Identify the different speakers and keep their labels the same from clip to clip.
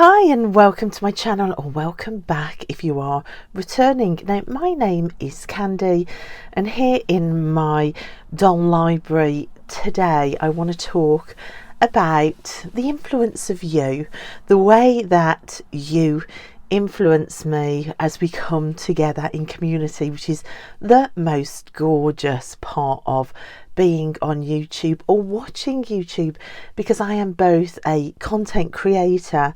Speaker 1: Hi and welcome to my channel, or welcome back if you are returning. Now my name is Candy, and here in my doll library today I want to talk about the influence of you, the way that you influence me as we come together in community, which is the most gorgeous part of being on YouTube or watching YouTube, because I am both a content creator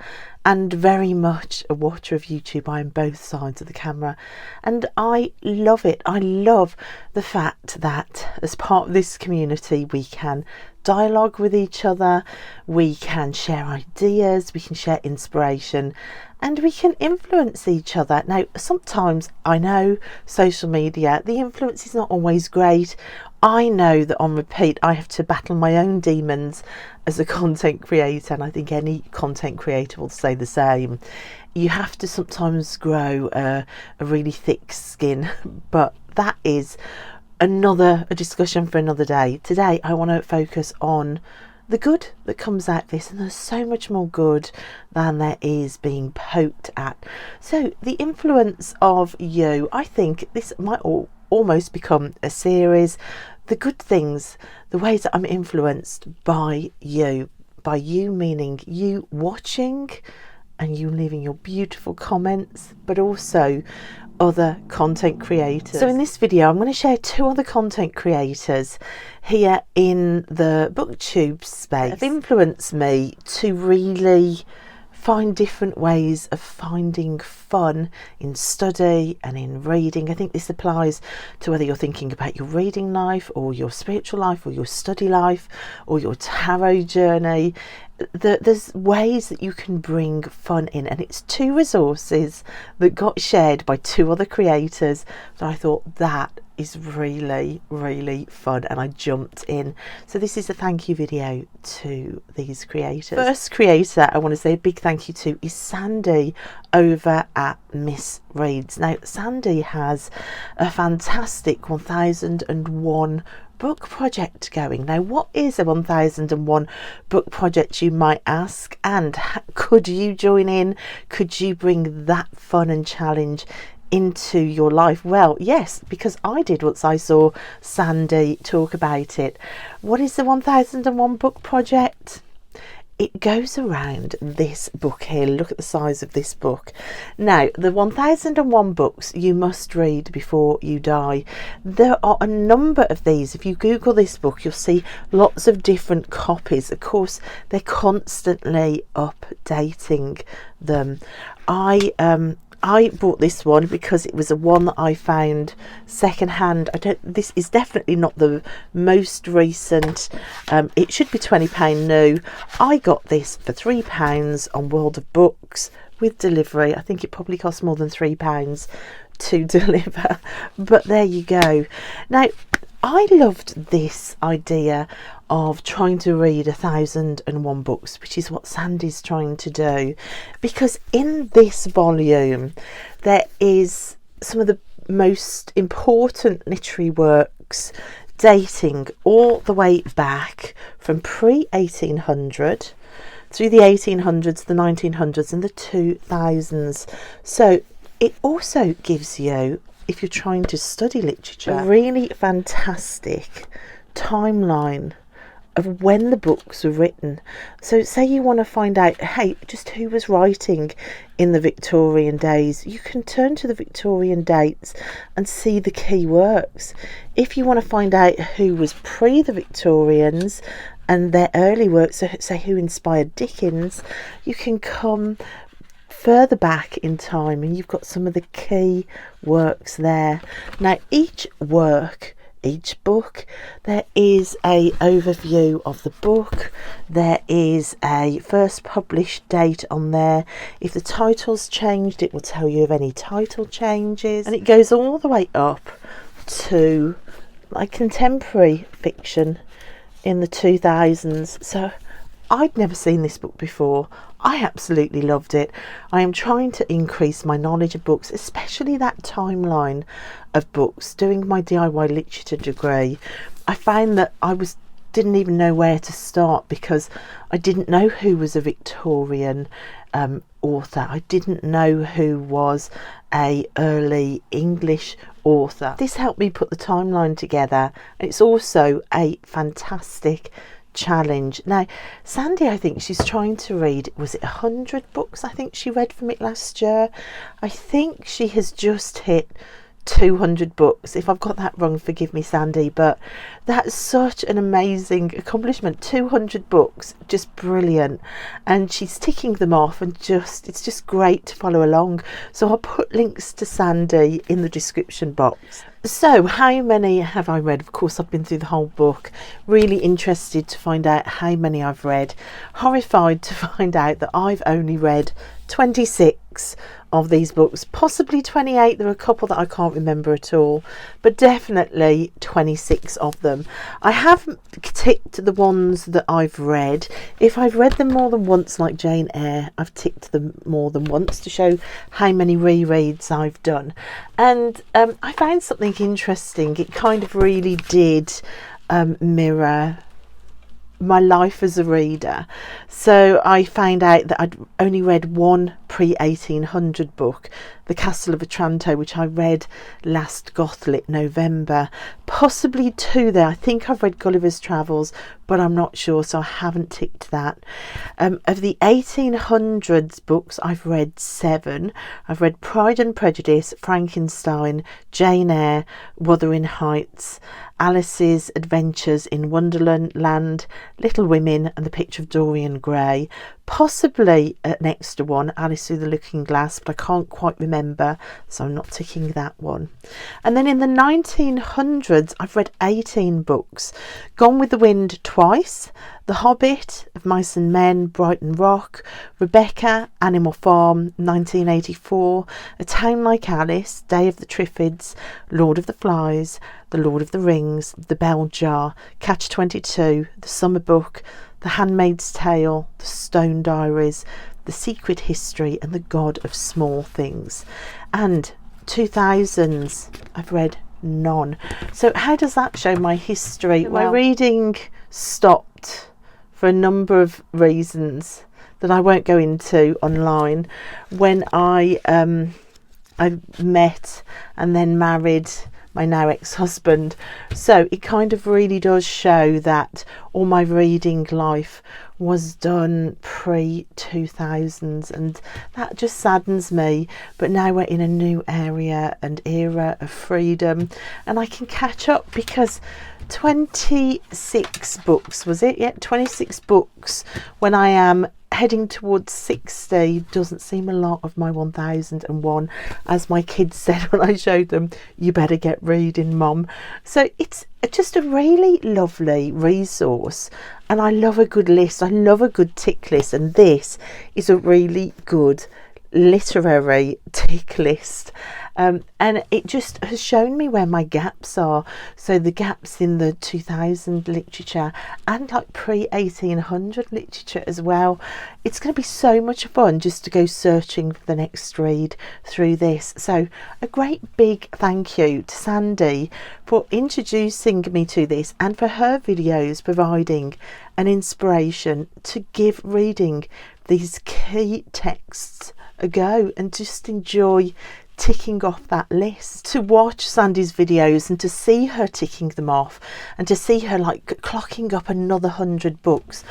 Speaker 1: and very much a watcher of YouTube. I am both sides of the camera, and I love it. I love the fact that as part of this community we can dialogue with each other, we can share ideas, we can share inspiration, and we can influence each other. Now sometimes I know social media, the influence is not always great. I know that on repeat I have to battle my own demons as a content creator, and I think any content creator will say the same. You have to sometimes grow a really thick skin, but that is a discussion for another day. Today I want to focus on the good that comes out of this, and there's so much more good than there is being poked at. So the influence of you, I think this might almost become a series. The good things, the ways that I'm influenced by you meaning you watching and you leaving your beautiful comments, but also other content creators. So in this video I'm going to share two other content creators here in the Booktube space that have influenced me to really find different ways of finding fun in study and in reading. I think this applies to whether you're thinking about your reading life or your spiritual life or your study life or your tarot journey. There's ways that you can bring fun in, and it's two resources that got shared by two other creators that I thought that is really fun, and I jumped in. So this is a thank you video to these creators. First creator I want to say a big thank you to is Sandy over at Miss Reads. Now Sandy has a fantastic 1001 book project going. Now what is a 1001 book project, you might ask, and could you join in? Could you bring that fun and challenge into your life? Well, yes, because I did once I saw Sandy talk about it. What is the 1001 book project? It goes around this book here. Look at the size of this book. Now, the 1001 books you must read before you die. There are a number of these. If you Google this book, you'll see lots of different copies. Of course, they're constantly updating them. I bought this one because it was a one that I found secondhand. This is definitely not the most recent. It should be £20 new. I got this for £3 on World of Books with delivery. I think it probably cost more than £3 to deliver, but there you go. Now I loved this idea of trying to read 1001 books, which is what Sandy's trying to do, because in this volume there is some of the most important literary works dating all the way back from pre-1800 through the 1800s, the 1900s and the 2000s. So it also gives you, if you're trying to study literature, a really fantastic timeline of when the books were written. So say you want to find out, hey, just who was writing in the Victorian days, you can turn to the Victorian dates and see the key works. If you want to find out who was pre the Victorians and their early works, so say who inspired Dickens, you can come further back in time and you've got some of the key works there. Now each book, there is a overview of the book. There is a first published date on there. If the title's changed, it will tell you of any title changes, and it goes all the way up to like contemporary fiction in the 2000s. So I'd never seen this book before. I absolutely loved it. I am trying to increase my knowledge of books, especially that timeline of books. Doing my DIY literature degree, I found that I was didn't even know where to start, because I didn't know who was a Victorian author. I didn't know who was a early English author. This helped me put the timeline together, and it's also a fantastic challenge. Now Sandy, I think she's trying to read, was it 100 books I think she read from it last year. I think she has just hit 200 books. If I've got that wrong, forgive me, Sandy, but that's such an amazing accomplishment. 200 books, just brilliant, and she's ticking them off, and it's just great to follow along. So I'll put links to Sandy in the description box. So how many have I read? Of course, I've been through the whole book. Really interested to find out how many I've read. Horrified to find out that I've only read 26 of these books, possibly 28. There are a couple that I can't remember at all, but definitely 26 of them. I have ticked the ones that I've read. If I've read them more than once, like Jane Eyre, I've ticked them more than once to show how many rereads I've done. And I found something interesting. It kind of really did mirror my life as a reader. So I found out that I'd only read one pre-1800 book, The Castle of Otranto, which I read last Gothlit November. Possibly two there. I think I've read Gulliver's Travels, but I'm not sure, so I haven't ticked that. Of the 1800s books, I've read 7. I've read Pride and Prejudice, Frankenstein, Jane Eyre, Wuthering Heights, Alice's Adventures in Wonderland Land, Little Women, and The Picture of Dorian Gray. Possibly an extra one, Alice Through the Looking Glass, but I can't quite remember, so I'm not ticking that one. And then in the 1900s, I've read 18 books. Gone with the Wind twice, The Hobbit, Of Mice and Men, Brighton Rock, Rebecca, Animal Farm, 1984, A Town Like Alice, Day of the Triffids, Lord of the Flies, The Lord of the Rings, The Bell Jar, Catch-22, The Summer Book, The Handmaid's Tale, The Stone Diaries, The Secret History, and The God of Small Things. And 2000s, I've read none. So how does that show my history? Well, my reading stopped for a number of reasons that I won't go into online. When I met and then married my now ex-husband, so it kind of really does show that all my reading life was done pre-2000s, and that just saddens me. But now we're in a new area and era of freedom, and I can catch up, because 26 books, was it? Yeah, 26 books when I am heading towards 60 doesn't seem a lot of my 1001. As my kids said when I showed them, you better get reading, Mum. So it's just a really lovely resource, and I love a good list. I love a good tick list, and this is a really good literary tick list. And it just has shown me where my gaps are. So the gaps in the 2000 literature and like pre-1800 literature as well. It's going to be so much fun just to go searching for the next read through this. So a great big thank you to Sandy for introducing me to this, and for her videos providing an inspiration to give reading these key texts a go and just enjoy ticking off that list. To watch Sandy's videos and to see her ticking them off, and to see her like clocking up another 100 books,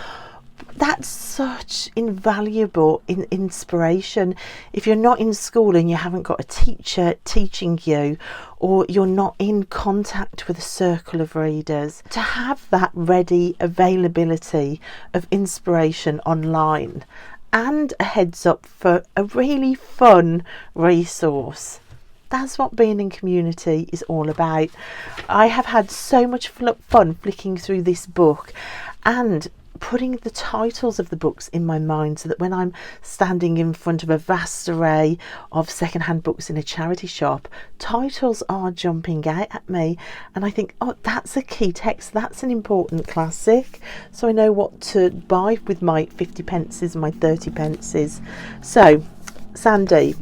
Speaker 1: that's such invaluable inspiration. If you're not in school and you haven't got a teacher teaching you, or you're not in contact with a circle of readers, to have that ready availability of inspiration online and a heads up for a really fun resource. That's what being in community is all about. I have had so much fun flicking through this book and putting the titles of the books in my mind, so that when I'm standing in front of a vast array of secondhand books in a charity shop, titles are jumping out at me, and I think, oh, that's a key text, that's an important classic, so I know what to buy with my 50 pences and my 30 pences. So Sandy,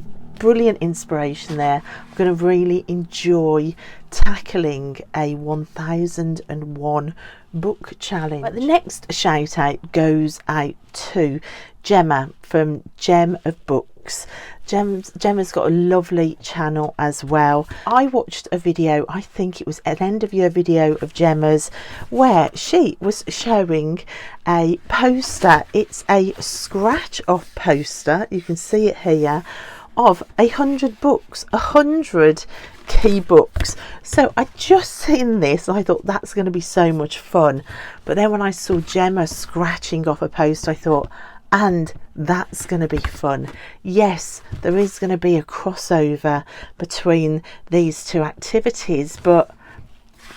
Speaker 1: brilliant inspiration there. I'm going to really enjoy tackling a 1001 book challenge. But the next shout out goes out to Gemma from Gem of Books. Gemma's got a lovely channel as well. I watched a video, I think it was an end of year video of Gemma's, where she was showing a poster. It's a scratch off poster, you can see it here, of 100 books, 100 key books. So I just seen this, I thought that's going to be so much fun, but then when I saw Gemma scratching off a post, I thought, and that's going to be fun. Yes, there is going to be a crossover between these two activities, but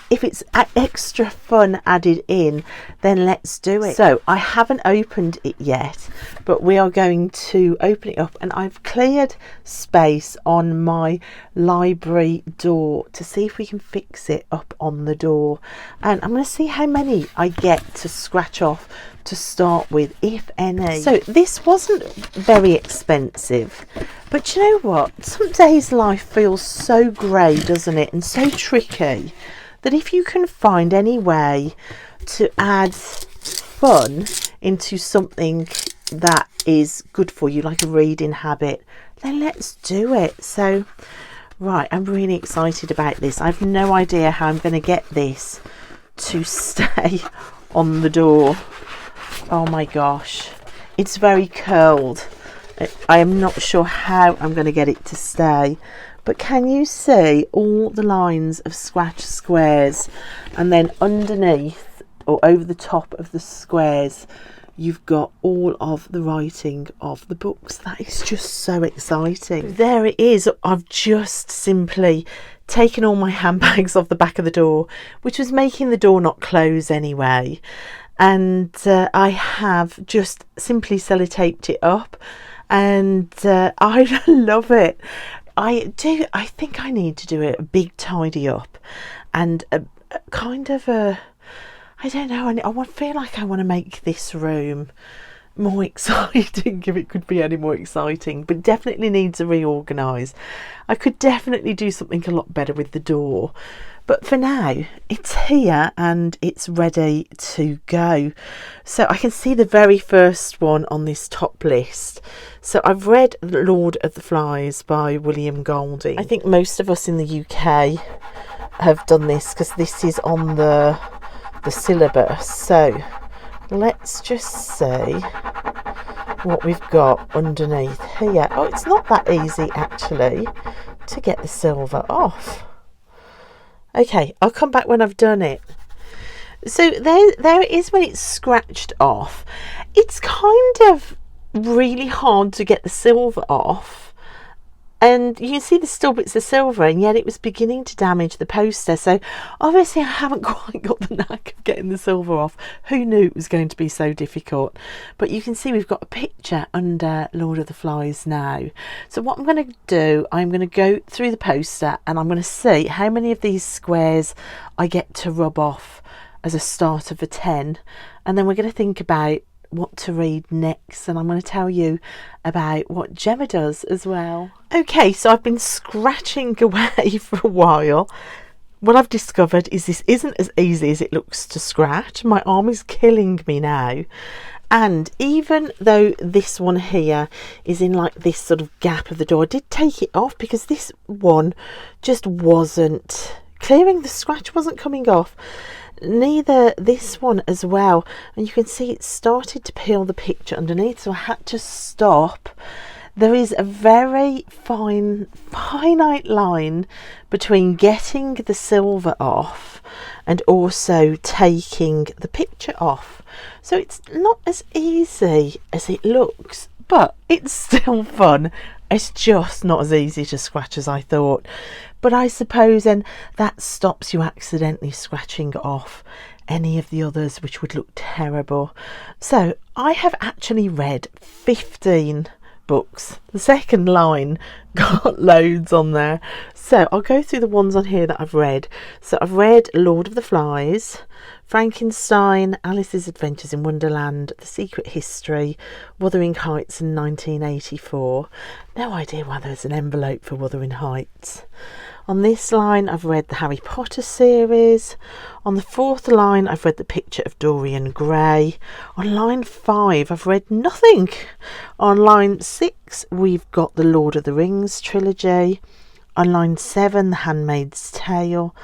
Speaker 1: if it's extra fun added in, then let's do it. So I haven't opened it yet, but we are going to open it up, and I've cleared space on my library door to see if we can fix it up on the door, and I'm going to see how many I get to scratch off to start with, if any. So this wasn't very expensive, but you know what, some days life feels so grey, doesn't it, and so tricky, that if you can find any way to add fun into something that is good for you, like a reading habit, then let's do it. So right, I'm really excited about this. I've no idea how I'm going to get this to stay on the door. Oh my gosh, it's very curled. I am not sure how I'm going to get it to stay, but can you see all the lines of scratch squares, and then underneath or over the top of the squares you've got all of the writing of the books. That is just so exciting. There it is. I've just simply taken all my handbags off the back of the door, which was making the door not close anyway, and I have just simply sellotaped it up, and I love it. I think I need to do a big tidy up, and a kind of a, I don't know, I feel like I want to make this room more exciting, if it could be any more exciting, but definitely needs a reorganise. I could definitely do something a lot better with the door, but for now it's here and it's ready to go. So I can see the very first one on this top list. So I've read Lord of the Flies by William Golding. I think most of us in the UK have done this because this is on the syllabus. So let's just see what we've got underneath here. Oh, it's not that easy actually to get the silver off. Okay, I'll come back when I've done it. So there it is when it's scratched off. It's kind of really hard to get the silver off, and you can see there's still bits of silver, and yet it was beginning to damage the poster. So obviously I haven't quite got the knack of getting the silver off. Who knew it was going to be so difficult? But you can see we've got a picture under Lord of the Flies now. So what I'm going to do, I'm going to go through the poster and I'm going to see how many of these squares I get to rub off as a start of a 10, and then we're going to think about what to read next, and I'm going to tell you about what Gemma does as well. Okay, so I've been scratching away for a while. What I've discovered is this isn't as easy as it looks to scratch. My arm is killing me now, and even though this one here is in like this sort of gap of the door, I did take it off because this one just wasn't clearing, the scratch wasn't coming off. Neither this one as well, and you can see it started to peel the picture underneath, so I had to stop. There is a very finite line between getting the silver off and also taking the picture off, so it's not as easy as it looks, but it's still fun. It's just not as easy to scratch as I thought. But I suppose then that stops you accidentally scratching off any of the others, which would look terrible. So I have actually read 15 books. The second line got loads on there. So I'll go through the ones on here that I've read. So I've read Lord of the Flies, Frankenstein, Alice's Adventures in Wonderland, The Secret History, Wuthering Heights in 1984. No idea why there's an envelope for Wuthering Heights. On this line, I've read the Harry Potter series. On the fourth line, I've read The Picture of Dorian Gray. On line 5, I've read nothing. On line 6, we've got the Lord of the Rings trilogy. On line 7, The Handmaid's Tale.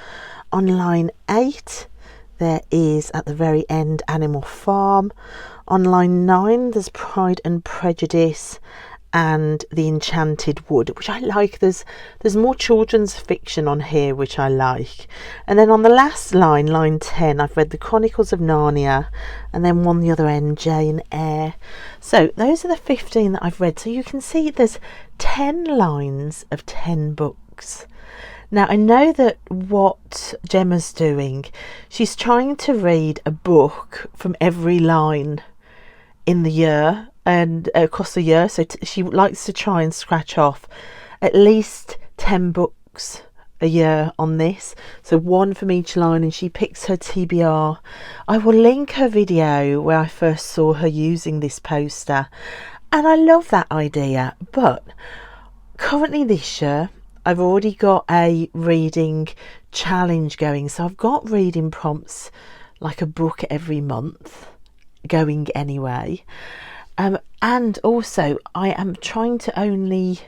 Speaker 1: On line 8, there is, at the very end, Animal Farm. On line 9, there's Pride and Prejudice and The Enchanted Wood, which I like. There's more children's fiction on here, which I like. And then on the last line, line 10, I've read The Chronicles of Narnia, and then one the other end, Jane Eyre. So those are the 15 that I've read. So you can see there's 10 lines of 10 books. Now, I know that what Gemma's doing, she's trying to read a book from every line in the year and across the year. So she likes to try and scratch off at least 10 books a year on this. So one from each line, and she picks her TBR. I will link her video where I first saw her using this poster. And I love that idea. But currently this year, I've already got a reading challenge going. So I've got reading prompts, like a book every month, going anyway. And also I am trying to only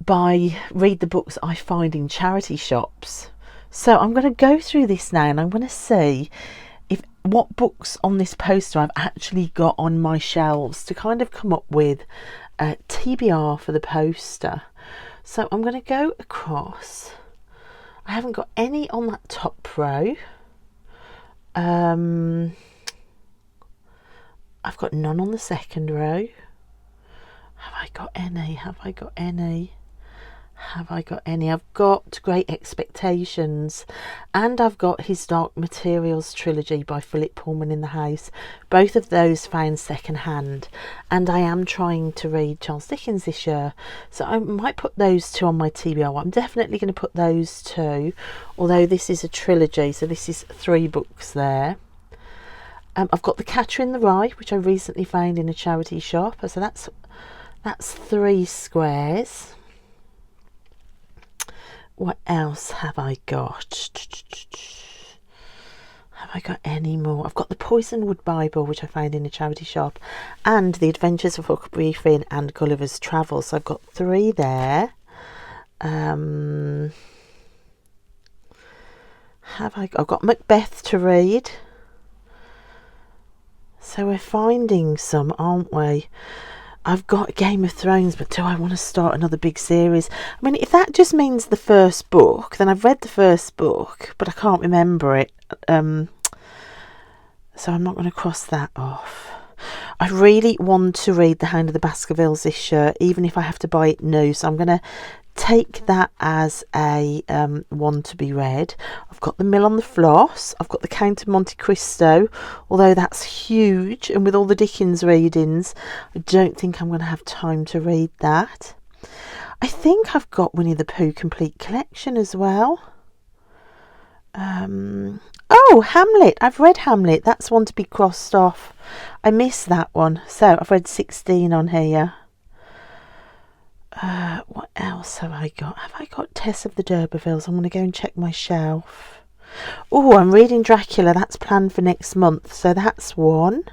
Speaker 1: read the books I find in charity shops. So I'm going to go through this now, and I'm going to see what books on this poster I've actually got on my shelves to kind of come up with a TBR for the poster. So I'm going to go across. I haven't got any on that top row. I've got none on the second row. Have I got any? I've got Great Expectations, and I've got his Dark Materials trilogy by Philip Pullman in the house. Both of those found second hand, and I am trying to read Charles Dickens this year, so I might put those two on my TBR. I'm definitely going to put those two, although this is a trilogy, so this is 3 books there. I've got The Catcher in the Rye, which I recently found in a charity shop, so that's 3 squares. What else have I got? Have I got any more? I've got the Poisonwood Bible, which I found in a charity shop, and The Adventures of Huckleberry Finn and Gulliver's Travels. So I've got 3 there. I've got Macbeth to read. So we're finding some, aren't we? I've got Game of Thrones, but do I want to start another big series? I mean, if that just means the first book, then I've read the first book, but I can't remember it. So I'm not going to cross that off. I really want to read The Hound of the Baskervilles this year, even if I have to buy it new. So I'm going to take that as a one to be read. I've got The Mill on the Floss. I've got The Count of Monte Cristo, although that's huge, and with all the Dickens readings, I don't think I'm going to have time to read that. I think I've got Winnie the Pooh Complete Collection as well. Oh, Hamlet. I've read Hamlet. That's one to be crossed off. I missed that one. So I've read 16 on here. What else have I got? Have I got Tess of the D'Urbervilles? I'm going to go and check my shelf. Oh, I'm reading Dracula. That's planned for next month. So that's one.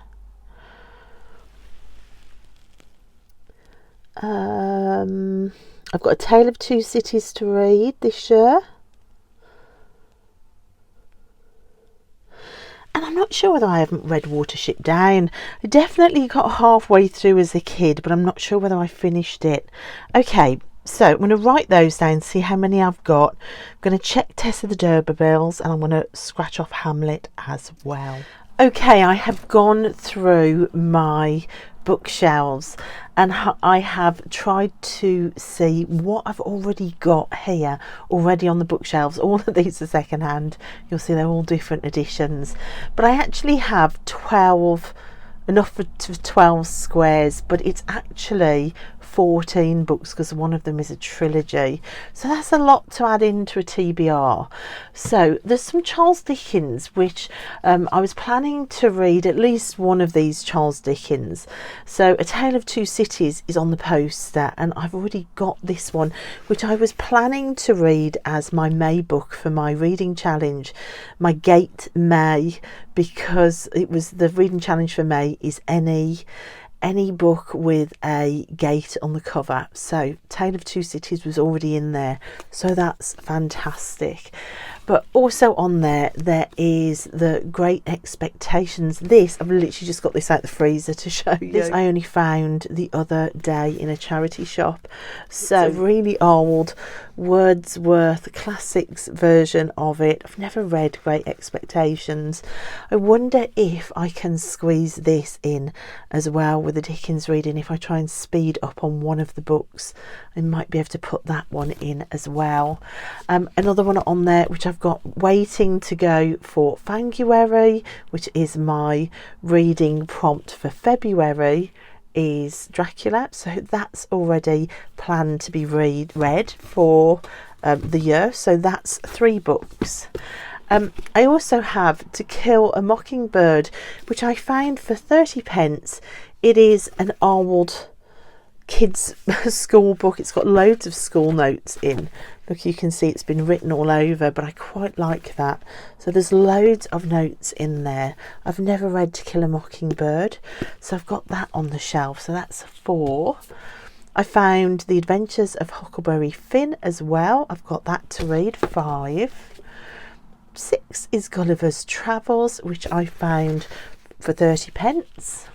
Speaker 1: I've got A Tale of Two Cities to read this year. And I'm not sure whether I haven't read Watership Down. I definitely got halfway through as a kid, but I'm not sure whether I finished it. Okay, so I'm going to write those down, see how many I've got. I'm going to check Tess of the D'Urbervilles, and I'm going to scratch off Hamlet as well. Okay, I have gone through my bookshelves, and I have tried to see what I've already got here already on the bookshelves. All of these are second hand. You'll see they're all different editions, but I actually have enough for 12 squares, but it's actually 14 books because one of them is a trilogy, so that's a lot to add into a TBR. So there's some Charles Dickens which I was planning to read at least one of these Charles Dickens. So A Tale of Two Cities is on the poster, and I've already got this one which I was planning to read as my May book for my reading challenge, my Gate May, because it was the reading challenge for May is any book with a gate on the cover. So Tale of Two Cities was already in there, so that's fantastic. But also on there is the Great Expectations. This, I've literally just got this out the freezer to show you. This I only found the other day in a charity shop. So really old Wordsworth Classics version of it. I've never read Great Expectations. I wonder if I can squeeze this in as well with the Dickens reading. If I try and speed up on one of the books, I might be able to put that one in as well. Another one on there which I've got waiting to go for Fanguary, which is my reading prompt for February, is Dracula. So that's already planned to be read for the year. So that's 3 books. I also have To Kill a Mockingbird, which I found for 30p. It is an old kids school book. It's got loads of school notes in. Look, you can see it's been written all over, but I quite like that. So there's loads of notes in there. I've never read To Kill a Mockingbird, so I've got that on the shelf. So that's 4. I found The Adventures of Huckleberry Finn as well. I've got that to read. 5. 6 is Gulliver's Travels, which I found for 30p.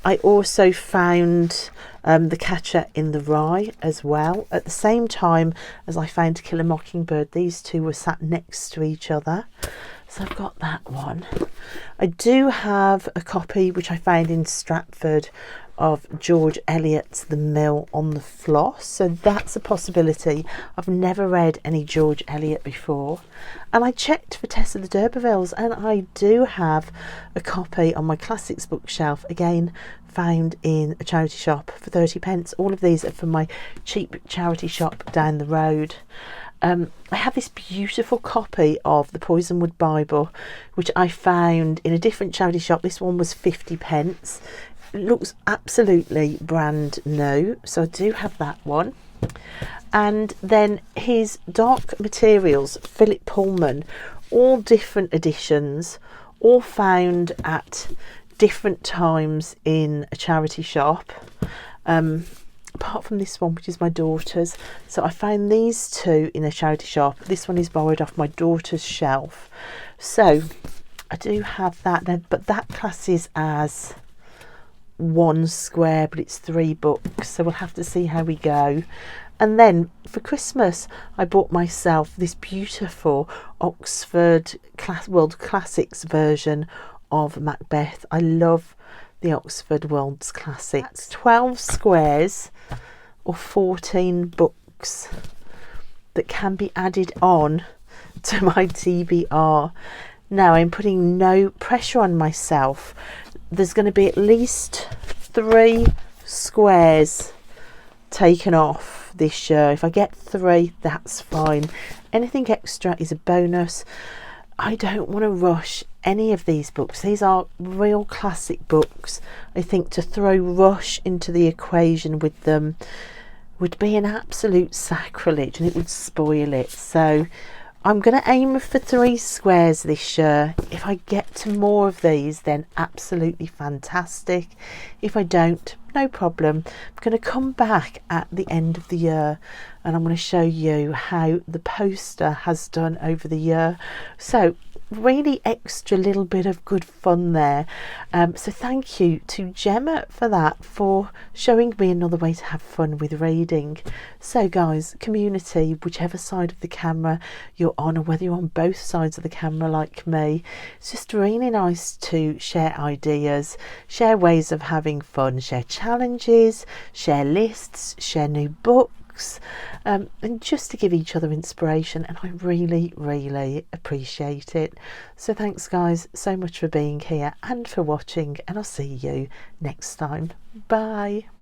Speaker 1: I also found The Catcher in the Rye as well. At the same time as I found To Kill a Mockingbird, these two were sat next to each other. So I've got that one. I do have a copy which I found in Stratford of George Eliot's The Mill on the Floss. So that's a possibility. I've never read any George Eliot before. And I checked for Tessa the D'Urbervilles, and I do have a copy on my classics bookshelf, again found in a charity shop for 30p. All of these are from my cheap charity shop down the road. I have this beautiful copy of the Poisonwood Bible, which I found in a different charity shop. This one was 50p. It looks absolutely brand new, so I do have that one. And then his Dark Materials, Philip Pullman, all different editions, all found at different times in a charity shop, apart from this one, which is my daughter's. So I found these 2 in a charity shop. This one is borrowed off my daughter's shelf, so I do have that then, but that classes as 1 square, but it's 3 books, so we'll have to see how we go. And then for Christmas I bought myself this beautiful Oxford World Classics version of Macbeth. I love the Oxford World Classics. That's 12 squares or 14 books that can be added on to my TBR. Now I'm putting no pressure on myself. There's going to be at least 3 squares taken off this year. If I get 3, that's fine. Anything extra is a bonus. I don't want to rush any of these books. These are real classic books. I think to throw rush into the equation with them would be an absolute sacrilege, and it would spoil it. So I'm going to aim for 3 squares this year. If I get to more of these, then absolutely fantastic. If I don't, no problem. I'm going to come back at the end of the year and I'm going to show you how the poster has done over the year. So really extra little bit of good fun there. So thank you to Gemma for that, for showing me another way to have fun with reading. So guys, community, whichever side of the camera you're on, or whether you're on both sides of the camera like me, it's just really nice to share ideas, share ways of having fun, share challenges, share lists, share new books, and just to give each other inspiration, and I really appreciate it. So thanks guys so much for being here and for watching, and I'll see you next time. Bye.